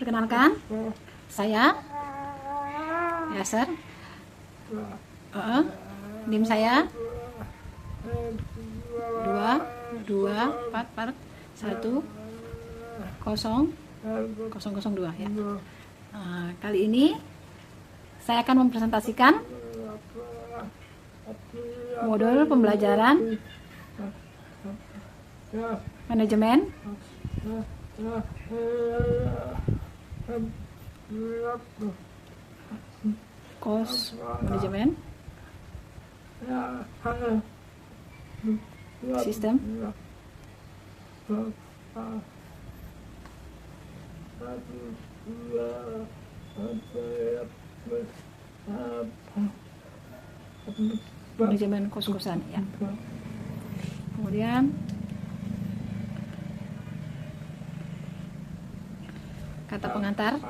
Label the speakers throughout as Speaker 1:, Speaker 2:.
Speaker 1: Perkenalkan, saya Yasser. NIM saya 224410002 ya. Kali ini saya akan mempresentasikan modul pembelajaran manajemen cost management sistem manajemen kos-kosan ya. Kemudian kata pengantar.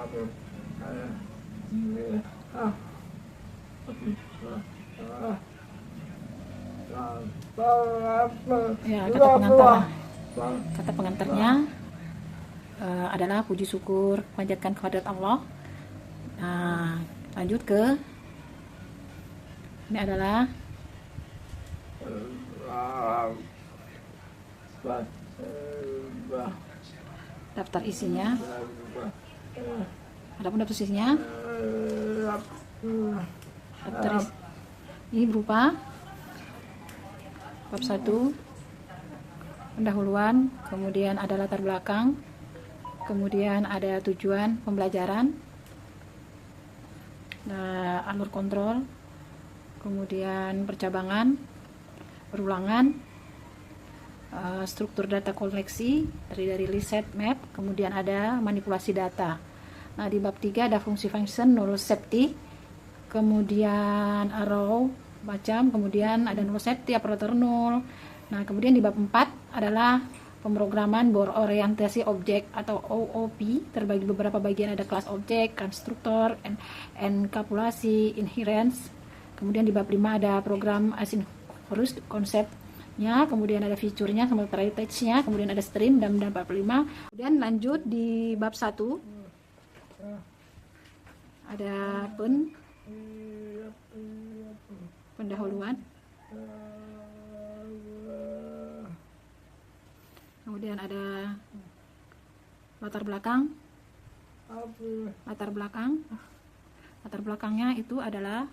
Speaker 1: Ya, kata pengantarnya adalah puji syukur panjatkan kehadirat Allah. Nah, lanjut ke ini adalah daftar isinya. Adapun daftar isinya, ini berupa bab 1 pendahuluan, kemudian ada latar belakang, kemudian ada tujuan pembelajaran, alur kontrol, kemudian percabangan, perulangan, struktur data koleksi dari riset map, kemudian ada manipulasi data. Nah, di bab 3 ada fungsi function, null safety, kemudian arrow macam, kemudian ada null safety, operator null. Nah, kemudian di bab 4 adalah pemrograman berorientasi objek atau OOP, terbagi beberapa bagian, ada kelas objek, konstruktor, enkapsulasi, inherence. Kemudian di bab 5 ada program asynchronous konsepnya, kemudian ada fiturnya, kemudian tag-nya, kemudian ada stream dan 45. Kemudian lanjut di bab 1 ada pendahuluan, kemudian ada latar belakangnya itu adalah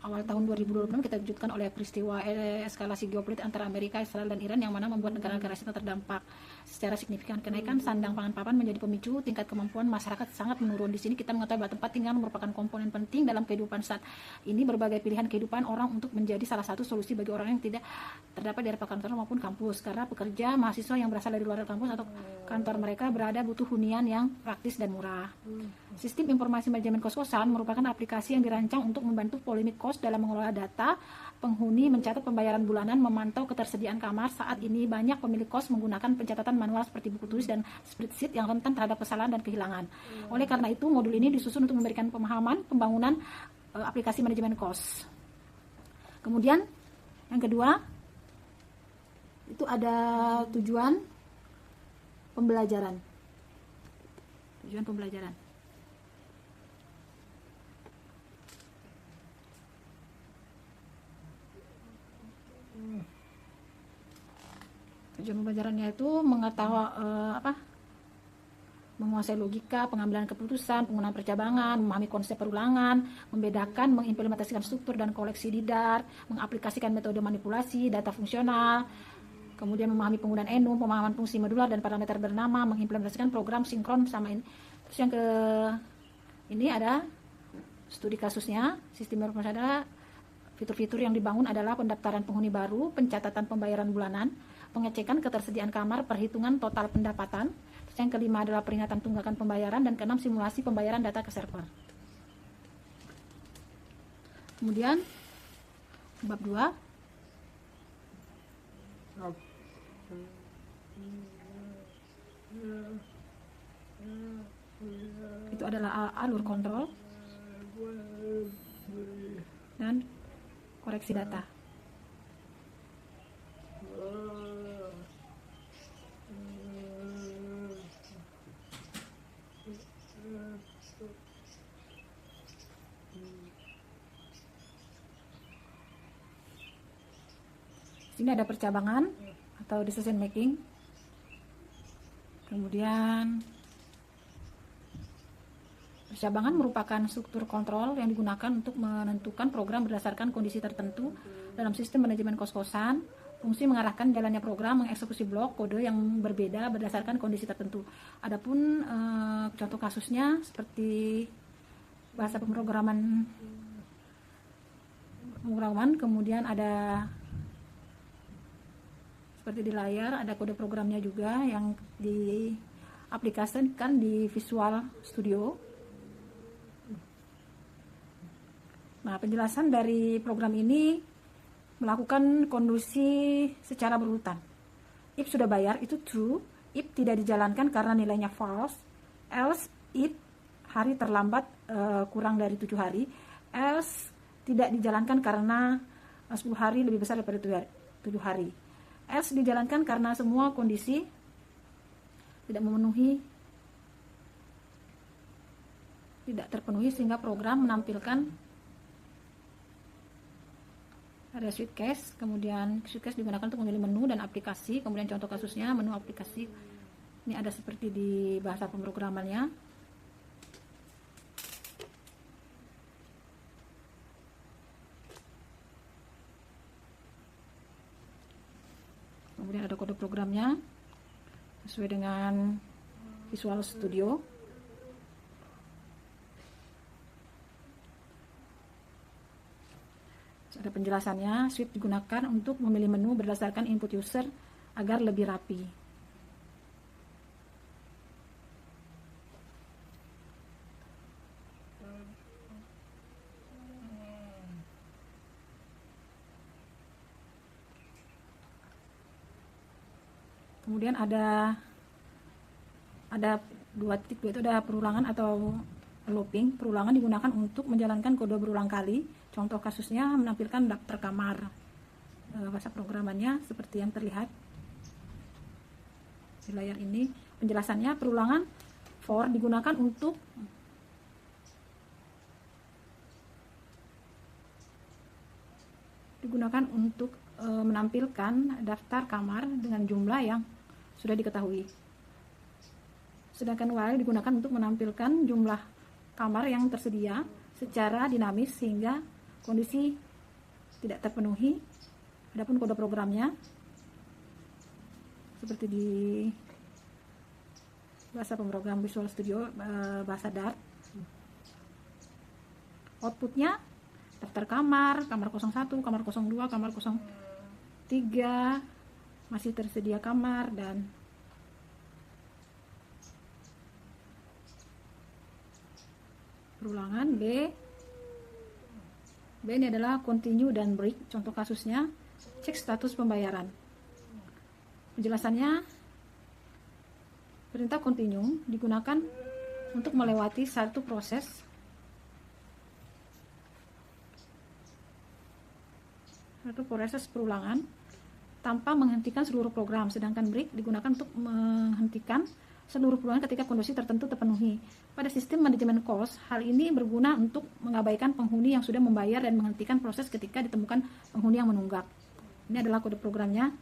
Speaker 1: awal tahun 2026 kita dikejutkan oleh peristiwa eskalasi geopolitik antara Amerika, Israel, dan Iran yang mana membuat negara-negara itu terdampak secara signifikan. Kenaikan sandang pangan papan menjadi pemicu tingkat kemampuan masyarakat sangat menurun. Di sini kita mengetahui bahwa tempat tinggal merupakan komponen penting dalam kehidupan saat ini. Berbagai pilihan kehidupan orang untuk menjadi salah satu solusi bagi orang yang tidak terdapat di area kantor maupun kampus. Karena pekerja, mahasiswa yang berasal dari luar kampus atau kantor mereka berada butuh hunian yang praktis dan murah. Sistem informasi manajemen kos-kosan merupakan aplikasi yang dirancang untuk membantu polemik kos dalam mengelola data penghuni, mencatat pembayaran bulanan, memantau ketersediaan kamar. Saat ini banyak pemilik kos menggunakan pencatatan manual seperti buku tulis dan spreadsheet yang rentan terhadap kesalahan dan kehilangan. Oleh karena itu, modul ini disusun untuk memberikan pemahaman pembangunan aplikasi manajemen kos. Kemudian yang kedua itu ada tujuan pembelajaran. Tujuan pembelajarannya itu menguasai logika, pengambilan keputusan, penggunaan percabangan, memahami konsep perulangan, membedakan, mengimplementasikan struktur dan koleksi DIDAR, mengaplikasikan metode manipulasi, data fungsional, kemudian memahami penggunaan enum, pemahaman fungsi modular dan parameter bernama, mengimplementasikan program sinkron sama ini. Terus yang ini ada studi kasusnya. Sistem informasi adalah fitur-fitur yang dibangun adalah pendaftaran penghuni baru, pencatatan pembayaran bulanan, pengecekan ketersediaan kamar, perhitungan total pendapatan. Terus yang kelima adalah peringatan tunggakan pembayaran, dan keenam simulasi pembayaran data ke server. Kemudian bab 2 itu adalah alur kontrol dan koreksi data. Sini ada percabangan atau decision making. Kemudian percabangan merupakan struktur kontrol yang digunakan untuk menentukan program berdasarkan kondisi tertentu dalam sistem manajemen kos-kosan. Fungsi mengarahkan jalannya program, mengeksekusi blok kode yang berbeda berdasarkan kondisi tertentu. Adapun contoh kasusnya seperti bahasa pemrograman, kemudian ada seperti di layar ada kode programnya juga yang diaplikasikan di Visual Studio. Nah, penjelasan dari program ini melakukan kondusi secara berurutan. If sudah bayar itu true, if tidak dijalankan karena nilainya false, else if hari terlambat kurang dari 7 hari, else tidak dijalankan karena 10 hari lebih besar daripada 7 hari, else dijalankan karena semua kondisi tidak terpenuhi sehingga program menampilkan ada switch case. Kemudian switch case digunakan untuk memilih menu dan aplikasi. Kemudian contoh kasusnya menu aplikasi ini ada seperti di bahasa pemrogramannya. Kemudian ada kode programnya sesuai dengan Visual Studio. Ada penjelasannya, sweep digunakan untuk memilih menu berdasarkan input user agar lebih rapi. Kemudian ada 2.2 itu ada perulangan atau looping. Perulangan digunakan untuk menjalankan kode berulang kali. Contoh kasusnya menampilkan daftar kamar. Bahasa programannya seperti yang terlihat di layar ini. Penjelasannya, perulangan for digunakan untuk menampilkan daftar kamar dengan jumlah yang sudah diketahui. Sedangkan while digunakan untuk menampilkan jumlah kamar yang tersedia secara dinamis sehingga kondisi tidak terpenuhi. Adapun kode programnya seperti di bahasa pemrogram Visual Studio, bahasa Dart. Outputnya daftar kamar 01, kamar 02, kamar 03, masih tersedia kamar, dan perulangan. B ini adalah continue dan break. Contoh kasusnya cek status pembayaran. Penjelasannya, perintah continue digunakan untuk melewati satu proses perulangan tanpa menghentikan seluruh program, sedangkan break digunakan untuk menghentikan seluruh perulangan ketika kondisi tertentu terpenuhi. Pada sistem manajemen cost, hal ini berguna untuk mengabaikan penghuni yang sudah membayar dan menghentikan proses ketika ditemukan penghuni yang menunggak. Ini adalah kode programnya.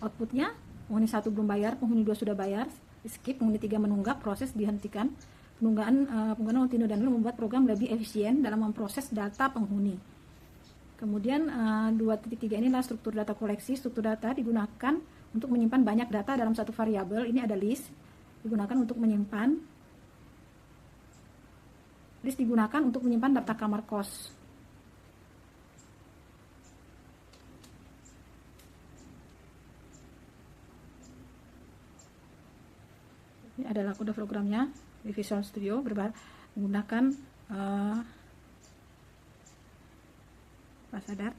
Speaker 1: Outputnya, penghuni 1 belum bayar, penghuni 2 sudah bayar, skip, penghuni 3 menunggak, proses dihentikan. Penggunaan continue dan loop membuat program lebih efisien dalam memproses data penghuni. Kemudian 2.3 inilah struktur data koleksi. Struktur data digunakan untuk menyimpan banyak data dalam satu variabel. Ini ada list, digunakan untuk menyimpan. List digunakan untuk menyimpan daftar kamar kos. Ini adalah kode programnya di Visual Studio menggunakan bahasa Dart.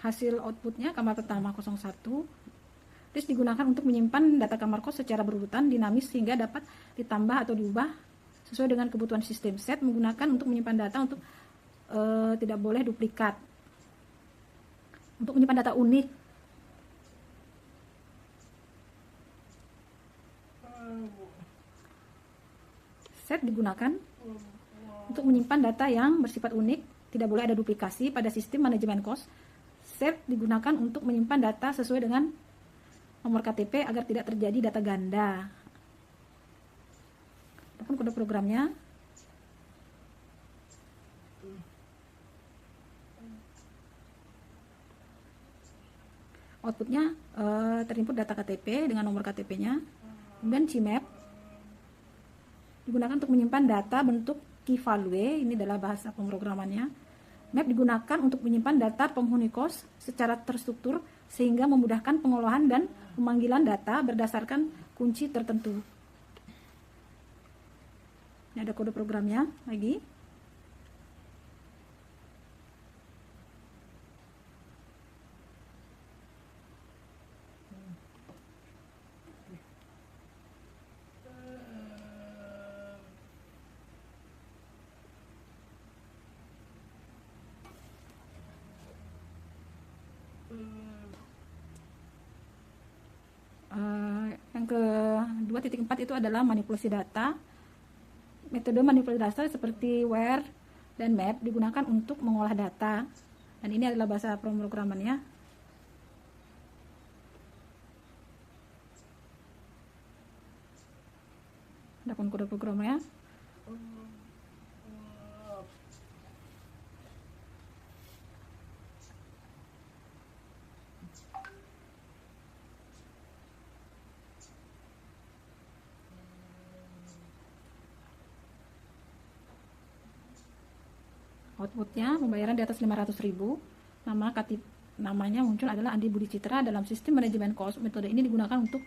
Speaker 1: Hasil outputnya kamar pertama 01. List digunakan untuk menyimpan data kamar kos secara berurutan dinamis sehingga dapat ditambah atau diubah sesuai dengan kebutuhan sistem. Set menggunakan untuk menyimpan data untuk tidak boleh duplikat. Untuk menyimpan data unik, set digunakan untuk menyimpan data yang bersifat unik, tidak boleh ada duplikasi pada sistem manajemen kos. Set digunakan untuk menyimpan data sesuai dengan nomor KTP agar tidak terjadi data ganda. Adapun kode programnya, outputnya terinput data KTP dengan nomor KTP-nya. Kemudian CMap digunakan untuk menyimpan data bentuk key value, ini adalah bahasa pemrogramannya. Map digunakan untuk menyimpan data penghuni kos secara terstruktur sehingga memudahkan pengolahan dan pemanggilan data berdasarkan kunci tertentu. Ini ada kode programnya lagi. Yang ke 2.4 itu adalah manipulasi data. Metode manipulasi data seperti where dan map digunakan untuk mengolah data. Dan ini adalah bahasa pemrogramannya. Adapun kode programnya, outputnya pembayaran di atas 500.000. Namanya muncul adalah Andi Budi Citra dalam sistem manajemen kos. Metode ini digunakan untuk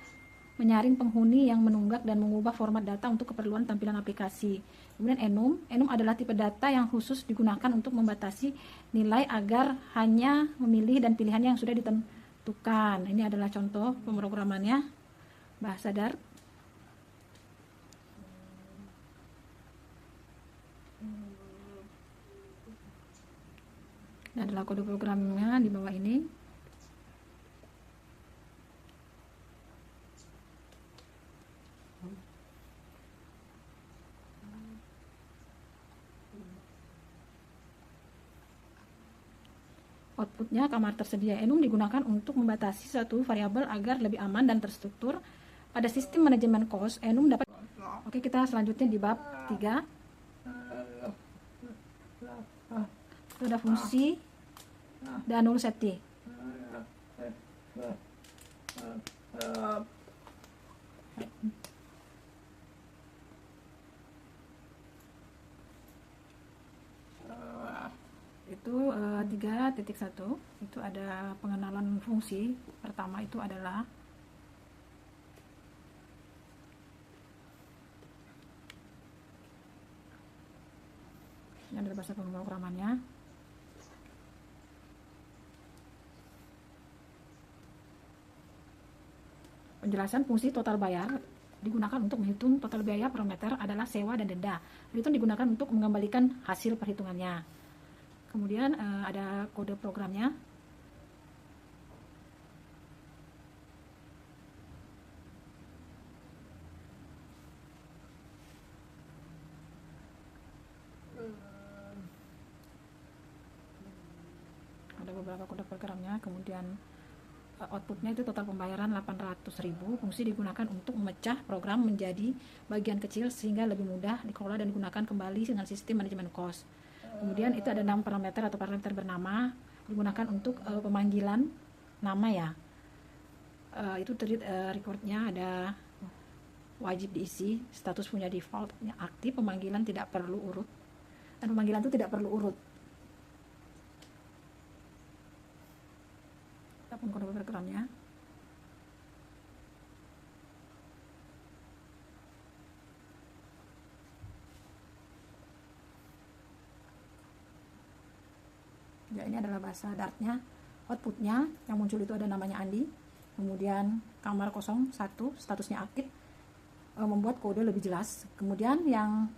Speaker 1: menyaring penghuni yang menunggak dan mengubah format data untuk keperluan tampilan aplikasi. Kemudian enum adalah tipe data yang khusus digunakan untuk membatasi nilai agar hanya memilih dan pilihannya yang sudah ditentukan. Ini adalah contoh pemrogramannya, bahasa Dart. Ini adalah kode programnya di bawah ini. Outputnya kamar tersedia. Enum digunakan untuk membatasi suatu variabel agar lebih aman dan terstruktur. Pada sistem manajemen kos, enum dapat. Oke, kita selanjutnya di bab 3. Itu ada fungsi dan null seti. Itu 3.1 itu ada pengenalan fungsi. Pertama itu adalah ini adalah bahasa pemrogramannya. Penjelasan fungsi total bayar digunakan untuk menghitung total biaya per meter adalah sewa dan denda. Itu digunakan untuk mengembalikan hasil perhitungannya. Kemudian ada kode programnya. Ada beberapa kode programnya. Kemudian outputnya itu total pembayaran 800.000. Fungsi digunakan untuk memecah program menjadi bagian kecil sehingga lebih mudah dikelola dan digunakan kembali dengan sistem manajemen kos. Kemudian itu ada 6 parameter atau parameter bernama digunakan untuk pemanggilan nama ya. Itu recordnya ada wajib diisi, status punya defaultnya aktif, pemanggilan tidak perlu urut, dan pemanggilan itu tidak perlu urut. Apapun kode programnya. Ya, ini adalah bahasa Dartnya. Outputnya yang muncul itu ada namanya Andi, kemudian kamar 01 statusnya aktif, membuat kode lebih jelas. Kemudian yang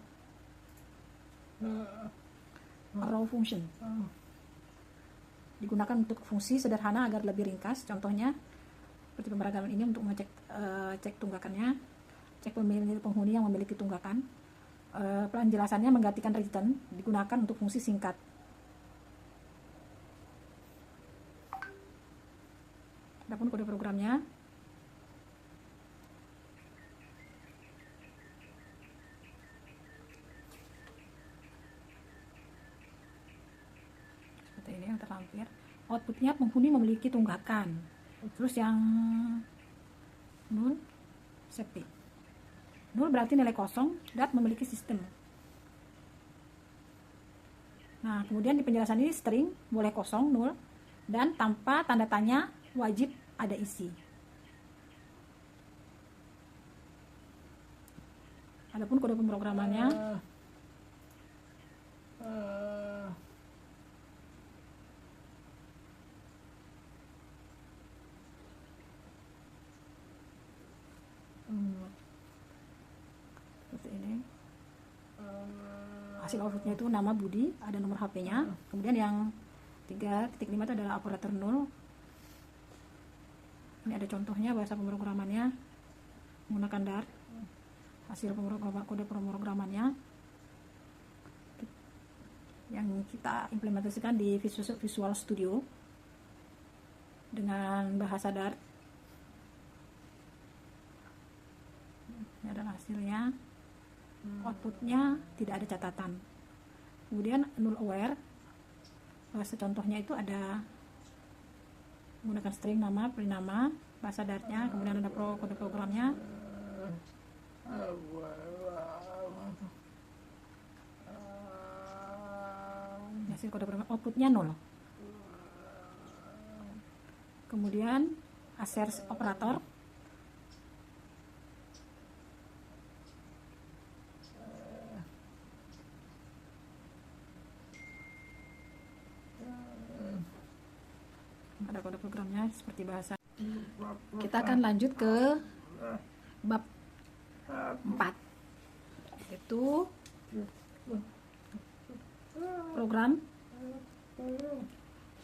Speaker 1: raw function. Digunakan untuk fungsi sederhana agar lebih ringkas. Contohnya seperti pemrograman ini untuk mengecek cek tunggakannya, cek penghuni yang memiliki tunggakan. Penjelasannya menggantikan return, digunakan untuk fungsi singkat. Adapun kode programnya, seperti ini yang terlampir. Outputnya penghuni memiliki tunggakan. Terus yang 0 safety. 0 berarti nilai kosong dan memiliki sistem. Nah, kemudian di penjelasan ini string boleh kosong 0 dan tanpa tanda tanya, wajib ada isi. Adapun kode pemrogramannya, seperti ini. Hasil outputnya itu nama Budi, ada nomor HP-nya. Kemudian yang 3.5 itu adalah operator 0. Ini ada contohnya bahasa pemrogramannya menggunakan Dart. Hasil kode pemrogramannya yang kita implementasikan di Visual Studio dengan bahasa Dart. Ini adalah hasilnya. Outputnya tidak ada catatan. Kemudian null aware, bahasa contohnya itu ada menggunakan string nama, nama, bahasa Dartnya, kemudian ada kode programnya. Hasil kode program outputnya 0. Kemudian asserts operator, ada kode programnya seperti bahasa. Kita akan lanjut ke bab 4, yaitu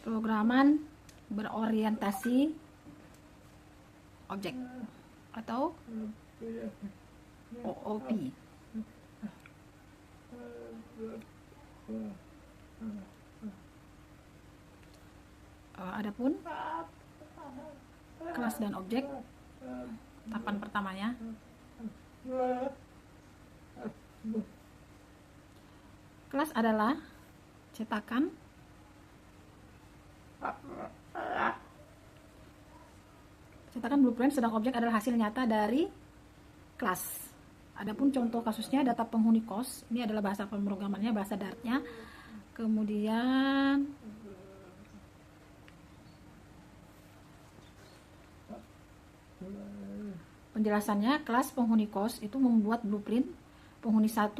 Speaker 1: programan berorientasi objek atau OOP. Adapun kelas dan objek, tahapan pertamanya kelas adalah cetakan blueprint, sedang objek adalah hasil nyata dari kelas. Adapun contoh kasusnya data penghuni kos, ini adalah bahasa pemrogramannya, bahasa Dartnya. Kemudian penjelasannya, kelas penghuni kos itu membuat blueprint penghuni 1,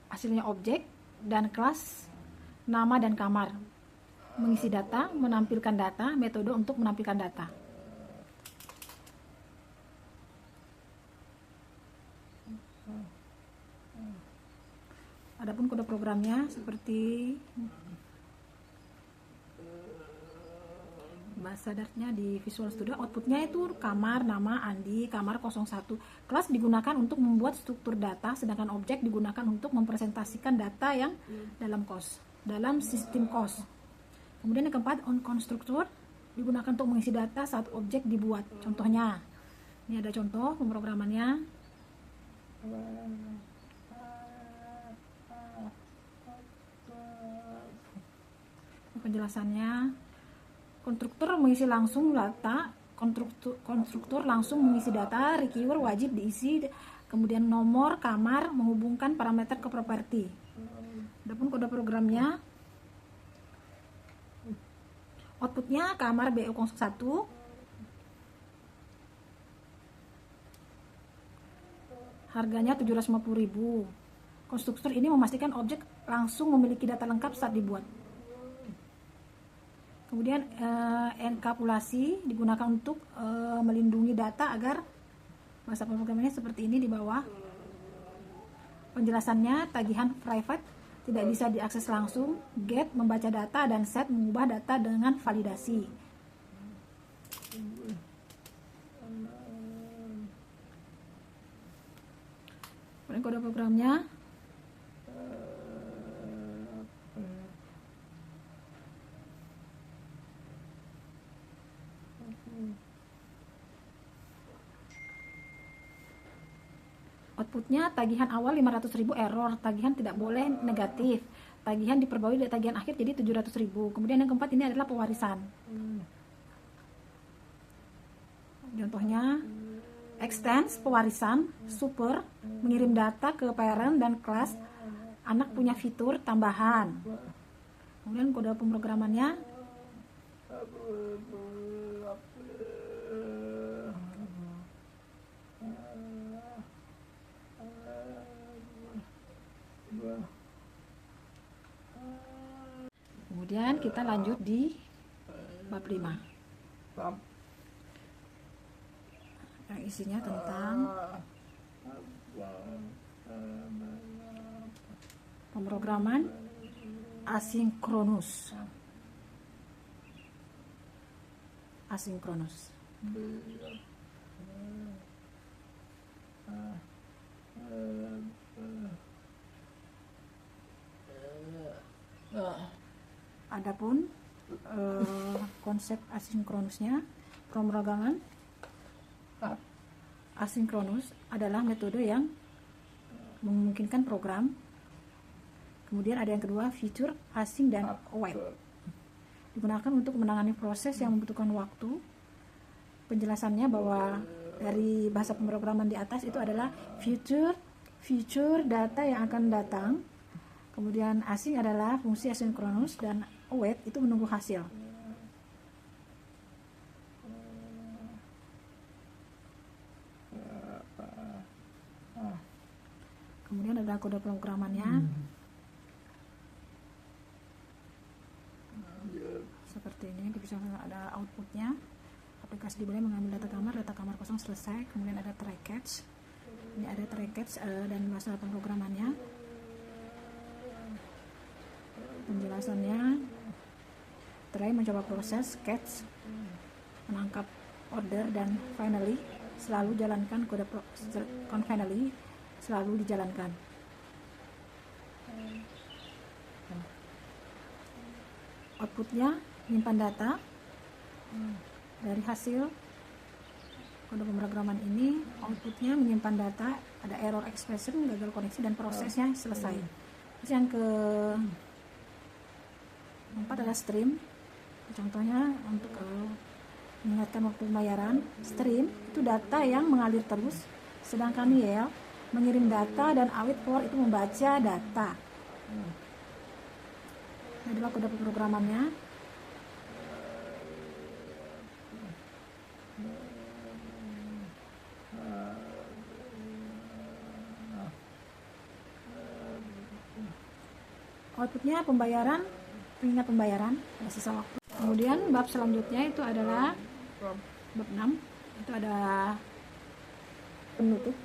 Speaker 1: hasilnya objek, dan kelas nama dan kamar, mengisi data, menampilkan data, metode untuk menampilkan data. Adapun kode programnya seperti bahasa Dartnya di Visual Studio, outputnya itu kamar, nama, Andi, kamar 01. Kelas digunakan untuk membuat struktur data, sedangkan objek digunakan untuk mempresentasikan data yang dalam sistem kos. Kemudian yang keempat, on konstruktur digunakan untuk mengisi data saat objek dibuat. Contohnya, ini ada contoh pemrogramannya. Penjelasannya, konstruktor mengisi langsung data, konstruktor langsung mengisi data, receiver wajib diisi, kemudian nomor kamar menghubungkan parameter ke properti. Adapun kode programnya, outputnya kamar BO01, harganya 750.000. Konstruktor ini memastikan objek langsung memiliki data lengkap saat dibuat. Kemudian enkapsulasi digunakan untuk melindungi data agar, bahasa pemrogramannya seperti ini di bawah. Penjelasannya, tagihan private tidak bisa diakses langsung, get membaca data, dan set mengubah data dengan validasi. Kemudian kode programnya outputnya tagihan awal 500.000 error, tagihan tidak boleh negatif, tagihan diperbarui dari tagihan akhir jadi 700.000. Kemudian yang keempat ini adalah pewarisan. Contohnya extends pewarisan, super mengirim data ke parent dan kelas, anak punya fitur tambahan. Kemudian kode pemrogramannya kemudian kita lanjut di bab 5 yang isinya tentang pemrograman asinkronus. Adapun konsep asinkronusnya, pemrograman asinkronus adalah metode yang memungkinkan program. Kemudian ada yang kedua, fitur async dan await. Digunakan untuk menangani proses yang membutuhkan waktu. Penjelasannya bahwa dari bahasa pemrograman di atas itu adalah future data yang akan datang. Kemudian async adalah fungsi asinkronus dan await itu menunggu hasil. Kemudian ada kode pemrogramannya. Seperti ini, bisa ada outputnya. Aplikasi dimulai mengambil data kamar kosong selesai. Kemudian ada try catch. Ini ada try catch dan masalah pemrogramannya. Penjelasannya, try mencoba proses, catch menangkap order, dan finally selalu jalankan kode finally selalu dijalankan. Outputnya menyimpan data dari hasil kode pemrograman ini. Outputnya menyimpan data, ada error expression, gagal koneksi, dan prosesnya selesai. Terus yang keempat adalah stream. Contohnya untuk mengingatkan waktu pembayaran, stream itu data yang mengalir terus, sedangkan yell mengirim data, dan await for itu membaca data. Ini adalah kode pemrogramannya. Outputnya pembayaran, pengingat pembayaran, ada sisa waktu. Kemudian bab selanjutnya itu adalah bab 6, itu ada penutup.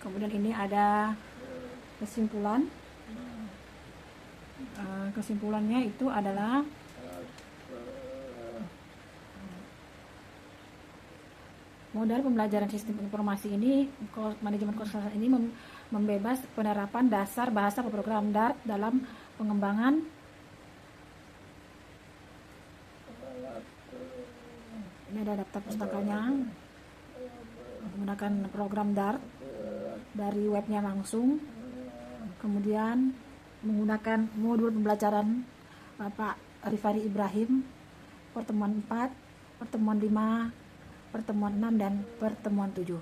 Speaker 1: Kemudian ini ada kesimpulan. Kesimpulannya itu adalah modal pembelajaran sistem informasi ini, manajemen konsultan ini membebas penerapan dasar bahasa pemrograman Dart dalam pengembangan ini ada daftar pustakanya, menggunakan program Dart dari webnya langsung. Kemudian menggunakan modul pembelajaran Bapak Rifari Ibrahim, pertemuan 4, pertemuan 5, pertemuan 6, dan pertemuan 7.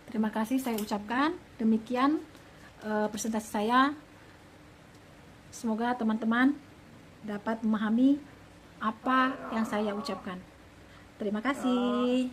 Speaker 1: Terima kasih saya ucapkan. Demikian presentasi saya. Semoga teman-teman dapat memahami apa yang saya ucapkan. Terima kasih.